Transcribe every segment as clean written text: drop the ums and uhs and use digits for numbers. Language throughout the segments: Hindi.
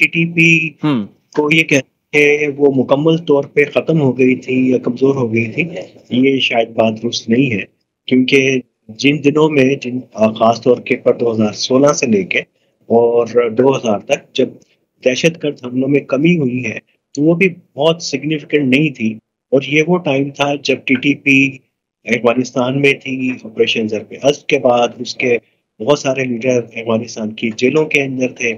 टीटीपी हुँ। को ये कहते हैं वो मुकम्मल तौर पे ख़त्म हो गई थी या कमज़ोर हो गई थी, ये शायद बात दुरुस्त नहीं है। क्योंकि जिन दिनों में ख़ास तौर के पर 2016 से लेके और 2000 तक जब दहशतगर्द हमलों में कमी हुई है, तो वो भी बहुत सिग्निफिकेंट नहीं थी और ये वो टाइम था जब टीटीपी अफ़गानिस्तान में थी, ऑपरेशन ज़रब अज़्द के बाद उसके बहुत सारे लीडर अफ़गानिस्तान की जेलों के अंदर थे।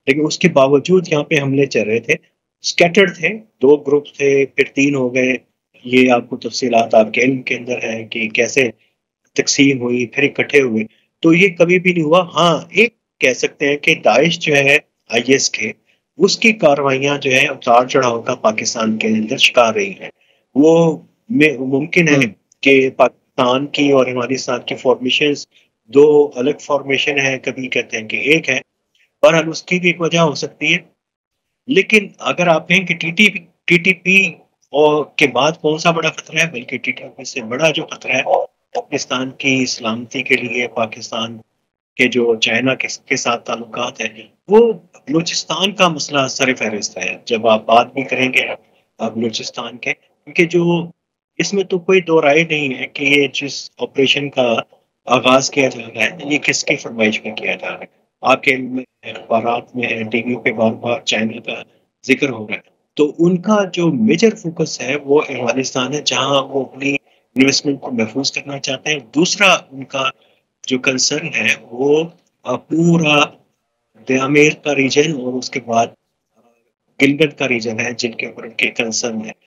लेकिन उसके बावजूद यहाँ पे हमले चल रहे थे, स्कैटर्ड थे, 2 ग्रुप थे, फिर 3 हो गए। ये आपको तफ़सीलात आपके इल्म के अंदर है कि कैसे तक़सीम हुई, फिर इकट्ठे हुए। तो ये कभी भी नहीं हुआ। हाँ, एक कह सकते हैं कि दाइश जो है आईएस के, उसकी कार्रवाइयाँ जो है उतार-चढ़ाव का पाकिस्तान के अंदर शिकार रही हैं। वो मुमकिन है हुँ। कि पाकिस्तान की और अफ़गानिस्तान की फ़ॉर्मेशंस 2 अलग फ़ॉर्मेशन है, कभी कहते हैं कि एक है। बहरहाल उसकी भी एक वजह हो सकती है। लेकिन अगर आप कहें कि टीटीपी और के बाद कौन-सा बड़ा खतरा है, बल्कि टीटीपी से बड़ा जो खतरा है, पाकिस्तान की सलामती के लिए, पाकिस्तान के जो चाइना के साथ ताल्लुकात हैं, वो बलूचिस्तान का मसला सर-ए-फ़हरिस्त है। जब आप बात भी करेंगे बलूचिस्तान के, क्योंकि जो इसमें तो कोई दो राय नहीं है कि ये जिस ऑपरेशन का आगाज़ किया जा रहा है, ये किसकी फ़रमाइश पे किया जा रहा है। आपके इल्म में है, अखबारात में है, टीवी पे बार-बार चाइना का ज़िक्र हो रहा है। तो उनका जो मेजर फ़ोकस है, वो अफ़गानिस्तान है, जहाँ वो अपनी इन्वेस्टमेंट को महफ़ूज़ करना चाहते हैं। दूसरा उनका जो कंसर्न है, वो पूरा दयामेर का रीजन और उसके बाद गिलगित का रीजन है, जिनके ऊपर उनके कंसर्न है।